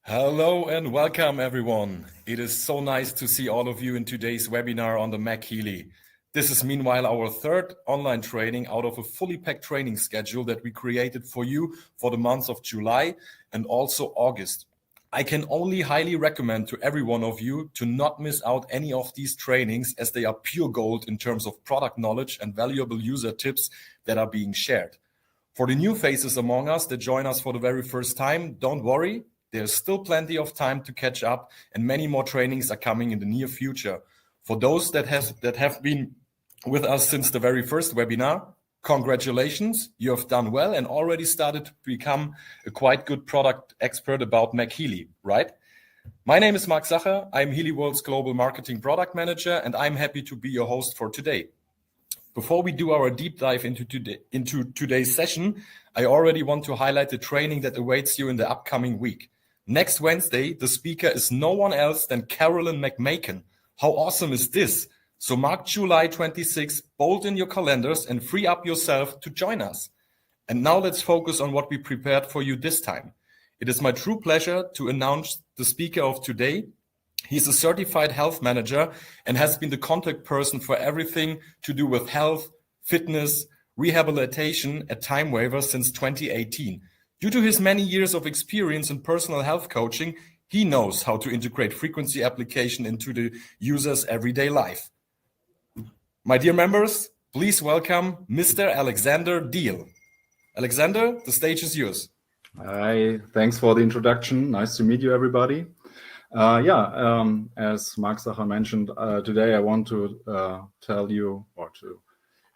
Hello and welcome, everyone. It is so nice to see all of you in today's webinar on the MagHealy. This is meanwhile our third online training out of a fully packed training schedule that we created for you for the months of July and also August. I can only highly recommend to every one of you to not miss out any of these trainings, as they are pure gold in terms of product knowledge and valuable user tips that are being shared. For the new faces among us that join us for the very first time, don't worry. There's still plenty of time to catch up, and many more trainings are coming in the near future. For those that have been with us since the very first webinar, congratulations, you have done well and already started to become a quite good product expert about MagHealy, right? My name is Mark Sacher. I'm Healy World's Global Marketing Product Manager, and I'm happy to be your host for today. Before we do our deep dive into today's session, I already want to highlight the training that awaits you in the upcoming week. Next Wednesday, the speaker is no one else than Carolyn McMakin. How awesome is this? So mark July 26, bold in your calendars and free up yourself to join us. And now let's focus on what we prepared for you this time. It is my true pleasure to announce the speaker of today. He's a certified health manager and has been the contact person for everything to do with health, fitness, rehabilitation at Time Waiver since 2018. Due to his many years of experience in personal health coaching, he knows how to integrate frequency application into the user's everyday life. My dear members, please welcome Mr. Alexander Diehl. Alexander, the stage is yours. Hi, thanks for the introduction. Nice to meet you, everybody. As Mark Sacher mentioned, today I want to tell you or to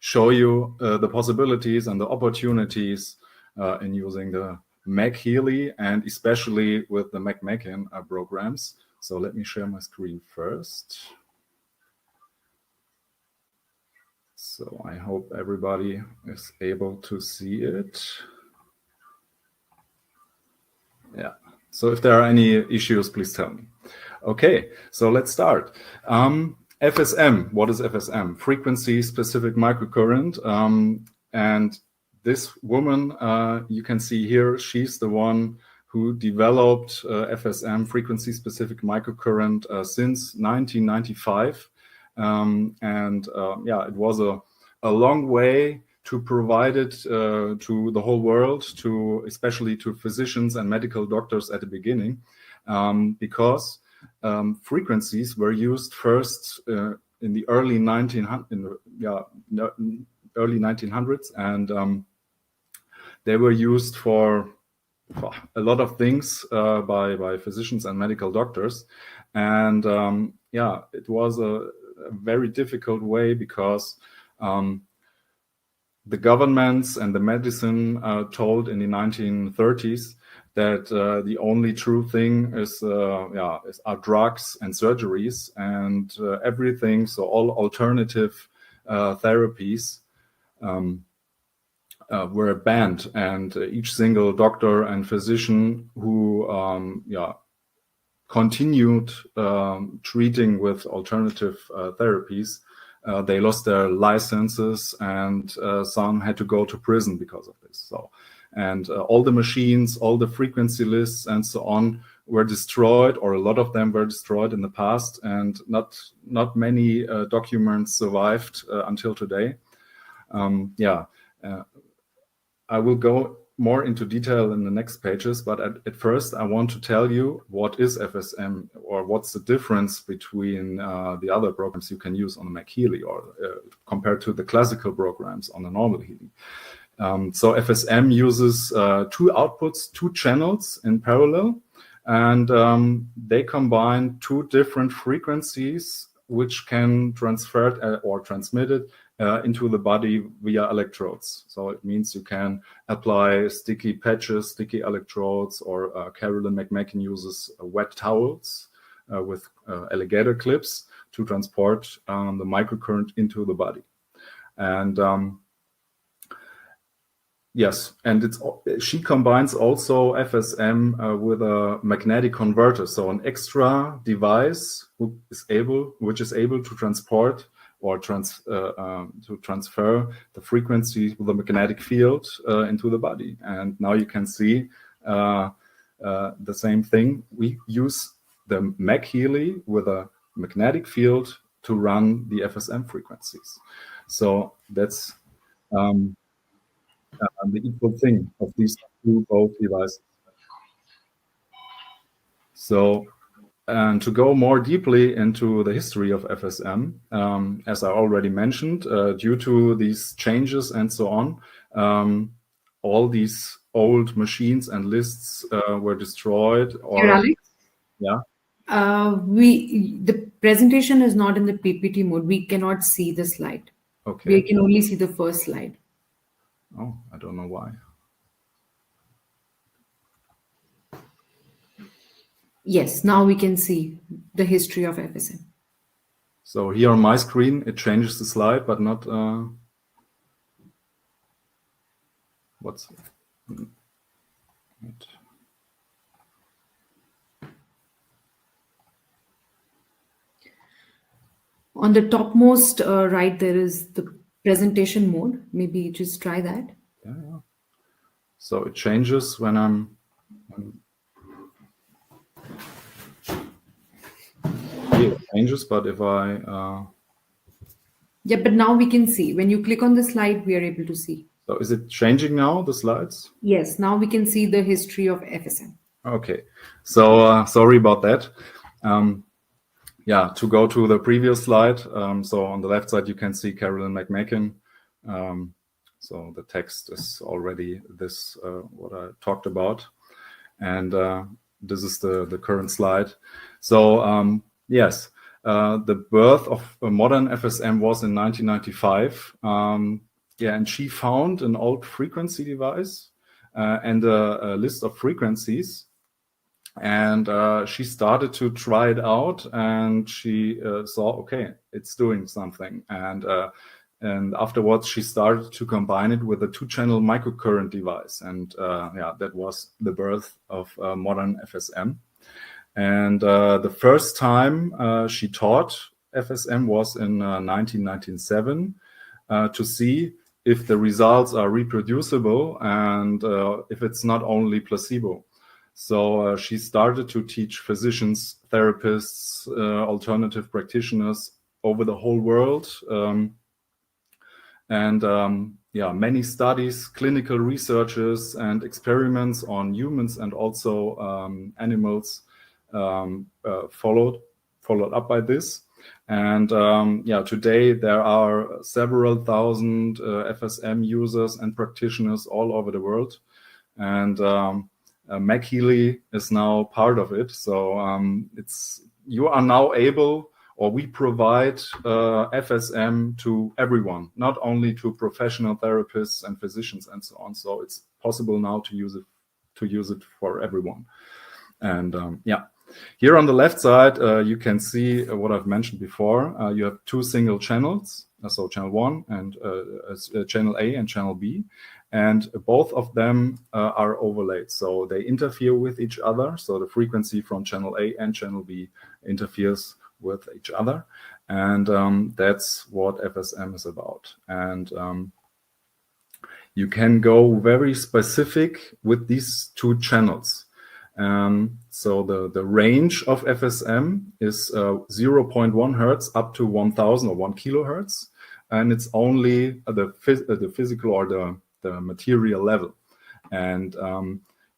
show you the possibilities and the opportunities in using the MagHealy and especially with the McMakin programs. So let me share my screen first. So I hope everybody is able to see it. Yeah. So if there are any issues, please tell me. Okay, so let's start. FSM, what is FSM? Frequency specific microcurrent. And this woman, you can see here, she's the one who developed FSM, frequency specific microcurrent, since 1995. It was a long way to provide it to the whole world, especially to physicians and medical doctors at the beginning, because frequencies were used first in the early 1900s, and they were used for a lot of things by physicians and medical doctors, and it was a very difficult way because the governments and the medicine told in the 1930s that the only true thing are drugs and surgeries, and everything. So all alternative therapies were banned, and each single doctor and physician who continued treating with alternative therapies, they lost their licenses, and some had to go to prison because of this. So, and all the machines, all the frequency lists and so on were destroyed, or a lot of them were destroyed in the past, and not many documents survived until today. I will go more into detail in the next pages, but at first I want to tell you what is FSM, or what's the difference between the other programs you can use on the MagHealy, or compared to the classical programs on the normal Healy. So FSM uses two outputs, two channels in parallel, and they combine two different frequencies which can transfer or transmit it into the body via electrodes. So it means you can apply sticky patches, sticky electrodes, or Carolyn McMakin uses wet towels with alligator clips to transport the microcurrent into the body. And yes, and she combines also FSM with a magnetic converter, so an extra device which is able to transport or to transfer the frequency with the magnetic field into the body. And now you can see the same thing. We use the MagHealy with a magnetic field to run the FSM frequencies. So that's the equal thing of these two both devices. So, and to go more deeply into the history of FSM, as I already mentioned, due to these changes and so on, all these old machines and lists were destroyed. Or Here, Alex. yeah. The presentation is not in the PPT mode. We cannot see the slide. Okay. We can only see the first slide. Oh, I don't know why. Yes, now we can see the history of FSM. So here on my screen, it changes the slide, but not what's it? On the topmost right, there is the presentation mode. Maybe just try that. Yeah. So it changes when I'm it changes, but if I yeah, but now we can see. When you click on the slide, we are able to see. So is it changing now, the slides? Yes, now we can see the history of FSM. Okay, so sorry about that. Yeah, to go to the previous slide. So on the left side, you can see Carolyn McMakin. So the text is already this, what I talked about. And this is the current slide. So yes, the birth of modern FSM was in 1995. Yeah, and she found an old frequency device and a list of frequencies. And she started to try it out, and she saw, okay, it's doing something. And afterwards, she started to combine it with a 2-channel microcurrent device. And yeah, that was the birth of modern FSM. And the first time she taught FSM was in 1997 to see if the results are reproducible and if it's not only placebo. So she started to teach physicians, therapists, alternative practitioners over the whole world. Yeah, many studies, clinical researches, and experiments on humans and also animals followed up by this. And yeah, today there are several thousand FSM users and practitioners all over the world. And MagHealy is now part of it. So you are now able, or we provide FSM to everyone, not only to professional therapists and physicians and so on. So it's possible now to use it for everyone. And yeah, here on the left side, you can see what I've mentioned before. You have 2 single channels, so channel 1 and channel A and channel B. And both of them are overlaid. So they interfere with each other. So the frequency from channel A and channel B interferes with each other. And that's what FSM is about. And you can go very specific with these 2 channels. So the range of FSM is 0.1 hertz up to 1000 or 1 kilohertz. And it's only the physical or the material level. And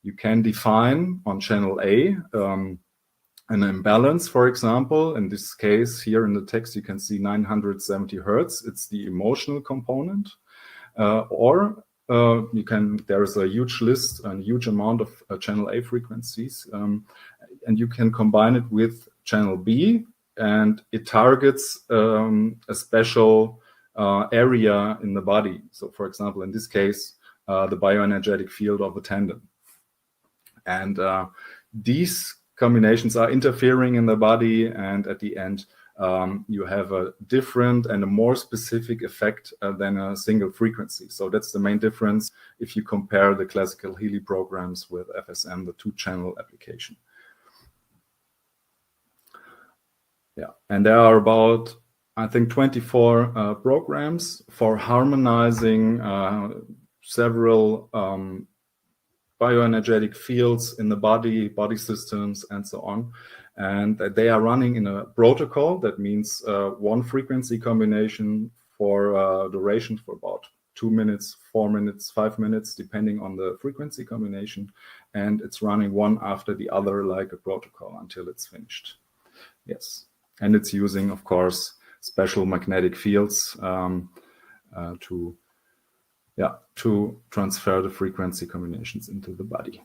you can define on channel A an imbalance, for example. In this case, here in the text, you can see 970 hertz. It's the emotional component. Or there is a huge list and huge amount of channel A frequencies. And you can combine it with channel B, and it targets a special area in the body. So for example, in this case, the bioenergetic field of a tendon. And these combinations are interfering in the body, and at the end, you have a different and a more specific effect than a single frequency. So that's the main difference if you compare the classical Healy programs with FSM, the 2-channel application. Yeah, and there are about, I think, 24 programs for harmonizing several bioenergetic fields in the body systems, and so on. And they are running in a protocol. That means one frequency combination for duration for about 2 minutes, 4 minutes, 5 minutes, depending on the frequency combination. And it's running one after the other like a protocol until it's finished. Yes. And it's using, of course, special magnetic fields to transfer the frequency combinations into the body.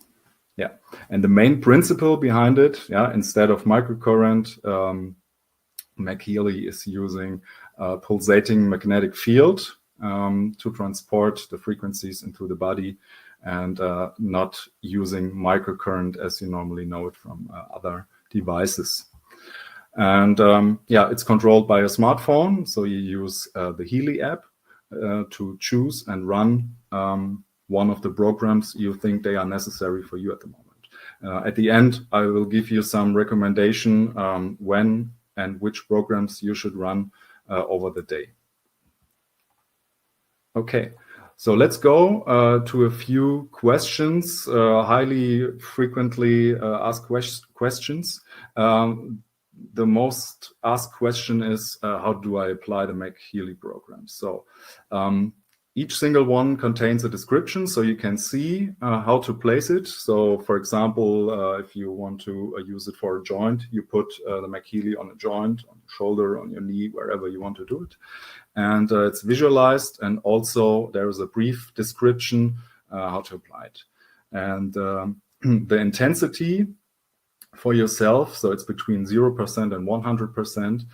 Yeah. And the main principle behind it, instead of microcurrent, MagHealy is using a pulsating magnetic field to transport the frequencies into the body, and not using microcurrent as you normally know it from other devices. And it's controlled by a smartphone. So you use the Healy app to choose and run one of the programs you think they are necessary for you at the moment. At the end, I will give you some recommendation when and which programs you should run over the day. Okay, so let's go to a few questions, highly frequently asked questions. The most asked question is, how do I apply the MagHealy program? So each single one contains a description, so you can see how to place it. So for example, if you want to use it for a joint, you put the MagHealy on a joint, on your shoulder, on your knee, wherever you want to do it. And it's visualized, and also there is a brief description how to apply it. And the intensity for yourself, so it's between 0% and 100%.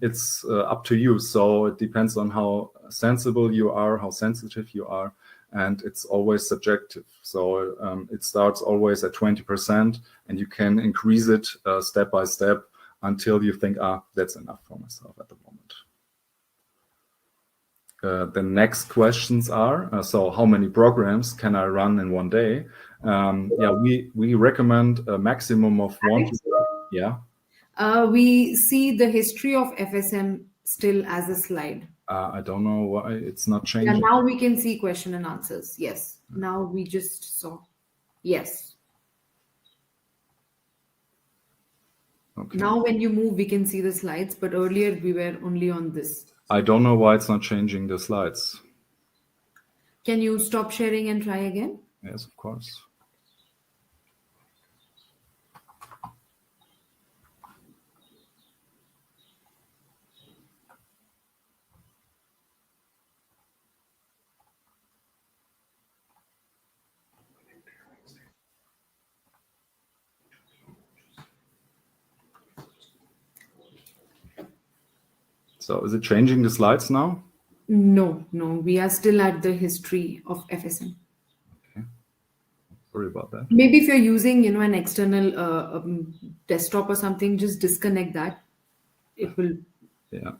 It's up to you. So it depends on how sensible you are, how sensitive you are, and it's always subjective. So it starts always at 20%, and you can increase it step by step until you think, that's enough for myself at the moment. The next questions are, so how many programs can I run in one day? We recommend a maximum of one. We see the history of FSM still as a slide. I don't know why it's not changing. Yeah, now we can see question and answers. Yes. Now we just saw. Yes. Okay. Now when you move, we can see the slides, but earlier we were only on this. I don't know why it's not changing the slides. Can you stop sharing and try again? Yes, of course. So is it changing the slides now? No, we are still at the history of FSM. Okay. Sorry about that. Maybe if you're using, an external desktop or something, just disconnect that. It will. Yeah.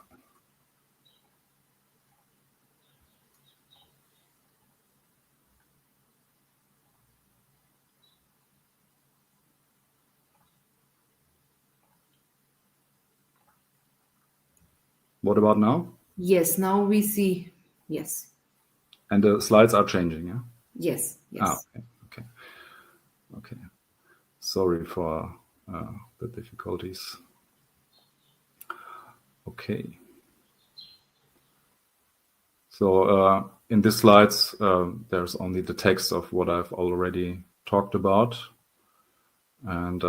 What about now? Yes, now we see. Yes. And the slides are changing, yeah? Yes. Okay. Sorry for the difficulties. Okay. So in these slides, there's only the text of what I've already talked about. And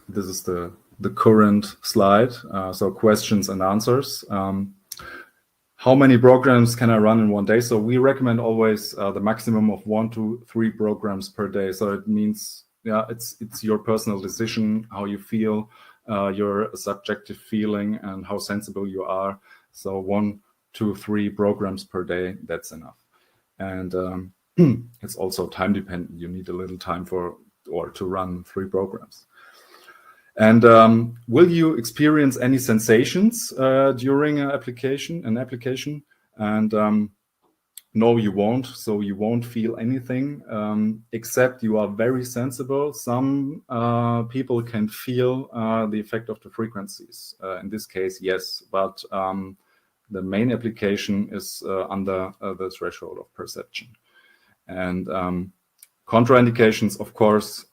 this is the current slide. So questions and answers. How many programs can I run in one day? So we recommend always the maximum of 1 to 3 programs per day. So it means, it's your personal decision, how you feel, your subjective feeling, and how sensible you are. So 1 to 3 programs per day, that's enough. And it's also time dependent. You need a little time to run 3 programs. And will you experience any sensations during an application? And no, you won't. So you won't feel anything except you are very sensible. Some people can feel the effect of the frequencies. In this case, yes, but the main application is under the threshold of perception. And Contraindications, of course,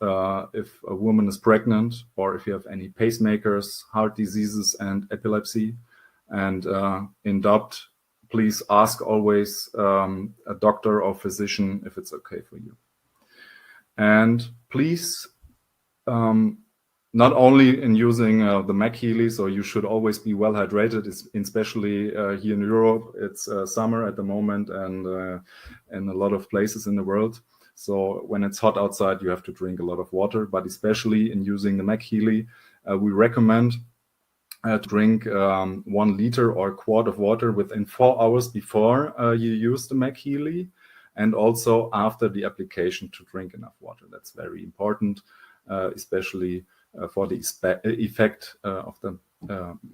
if a woman is pregnant or if you have any pacemakers, heart diseases, and epilepsy. And in doubt, please ask always a doctor or physician if it's okay for you. And please, not only in using the MagHealy, so you should always be well hydrated, especially here in Europe. It's summer at the moment and in a lot of places in the world. So when it's hot outside, you have to drink a lot of water, but especially in using the MagHealy, we recommend to drink 1 liter or a quart of water within 4 hours before you use the MagHealy, and also after the application to drink enough water. That's very important, especially for the effect of the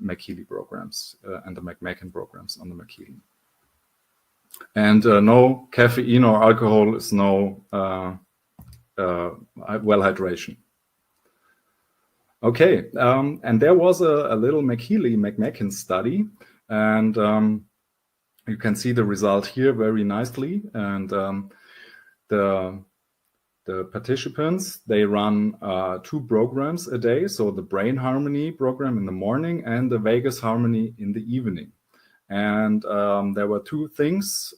MagHealy programs and the McMakin programs on the MagHealy. And no caffeine or alcohol is no well hydration. Okay, and there was a little McMakin study, and you can see the result here very nicely. And the participants, they run 2 programs a day, so the brain harmony program in the morning and the vagus harmony in the evening. And there were 2 things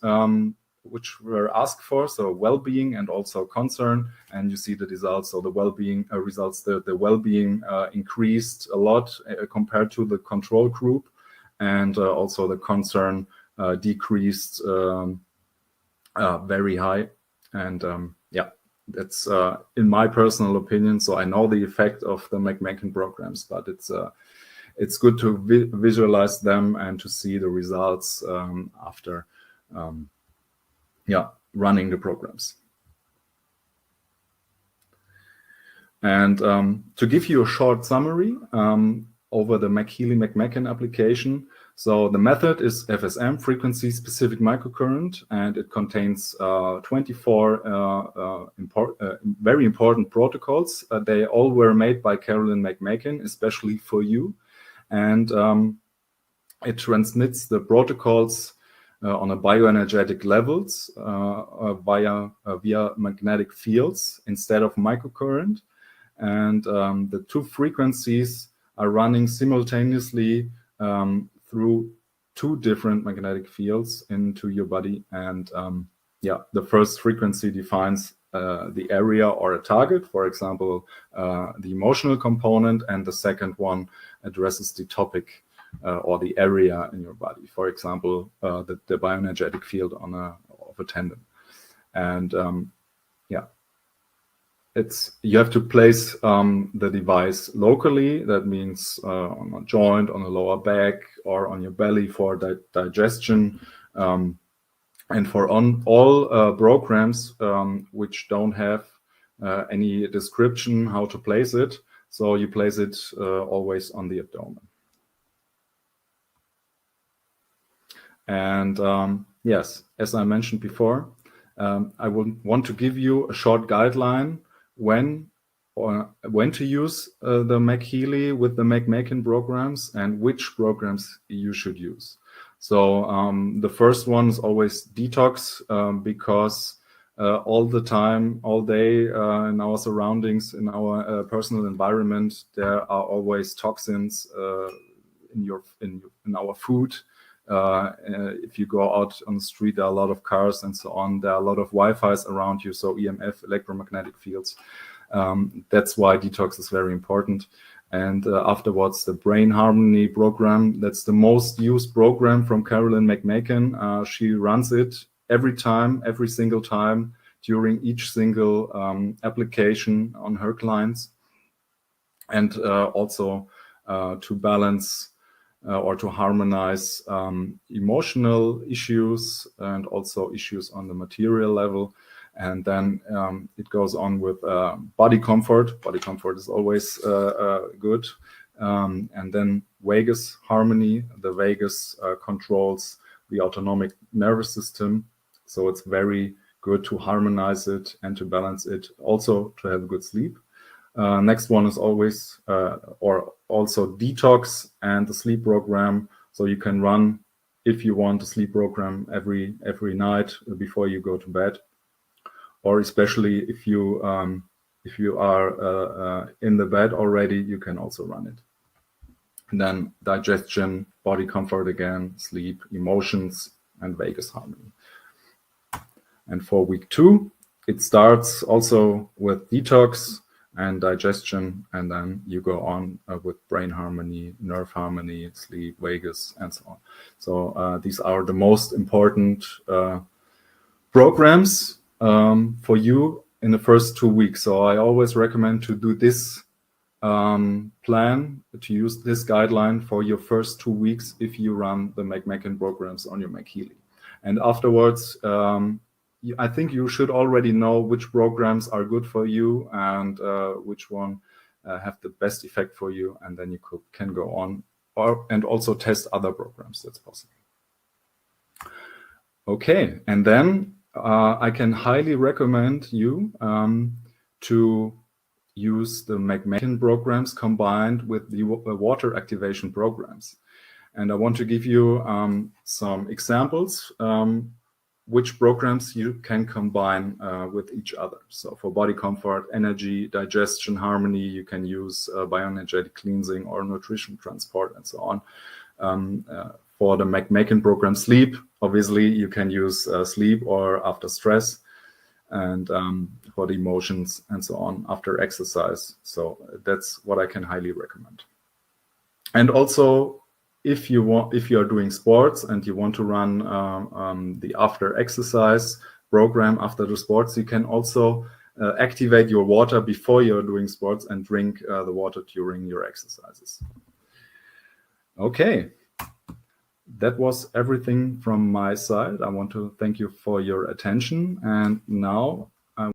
which were asked for, so well-being and also concern. And you see the results. So the well-being results, the well-being increased a lot compared to the control group, and also the concern decreased very high. And yeah, that's in my personal opinion. So I know the effect of the McMakin programs, but it's good to visualize them and to see the results after running the programs. And to give you a short summary over the MagHealy McMakin application. So the method is FSM, frequency specific microcurrent, and it contains 24 very important protocols. They all were made by Carolyn McMakin, especially for you. And it transmits the protocols on a bioenergetic levels via magnetic fields instead of microcurrent. And the 2 frequencies are running simultaneously through 2 different magnetic fields into your body. And the first frequency defines the area or a target, for example, the emotional component, and the second one addresses the topic or the area in your body, for example, the bioenergetic field of a tendon. And you have to place the device locally. That means on a joint, on a lower back, or on your belly for digestion. And for all programs which don't have any description how to place it, so you place it always on the abdomen. And yes, as I mentioned before, I would want to give you a short guideline when to use the MagHealy with the McMakin programs and which programs you should use. So the first one is always detox, because all the time, all day in our surroundings, in our personal environment, there are always toxins in our food. If you go out on the street, there are a lot of cars and so on. There are a lot of Wi-Fi's around you, so EMF, electromagnetic fields. That's why detox is very important. And afterwards, the brain harmony program. That's the most used program from Carolyn McMakin. She runs it every single time during each single application on her clients. And also to balance or to harmonize emotional issues and also issues on the material level. And then it goes on with body comfort. Body comfort is always good. And then vagus harmony. The vagus controls the autonomic nervous system. So it's very good to harmonize it and to balance it, also to have good sleep. Next one is always or also detox and the sleep program. So you can run, if you want, a sleep program every night before you go to bed. or especially if you are in the bed already, you can also run it. And then digestion, body comfort again, sleep, emotions, and vagus harmony. And for week 2, it starts also with detox and digestion, and then you go on with brain harmony, nerve harmony, sleep, vagus, and so on. So these are the most important programs for you in the first 2 weeks. So I always recommend to do this plan, to use this guideline for your first 2 weeks if you run the McMakin programs on your MagHealy. And afterwards, I think you should already know which programs are good for you and which one have the best effect for you, and then you can go on and also test other programs. That's possible. Okay, and then I can highly recommend you to use the McMakin programs combined with the water activation programs. And I want to give you some examples which programs you can combine with each other. So for body comfort, energy, digestion, harmony, you can use bioenergetic cleansing or nutrition transport and so on. For the McMakin program, sleep, obviously you can use sleep or after stress, and for the emotions and so on after exercise. So that's what I can highly recommend. And also, if you are doing sports and you want to run the after exercise program after the sports, you can also activate your water before you're doing sports and drink the water during your exercises. Okay, that was everything from my side. I want to thank you for your attention, and now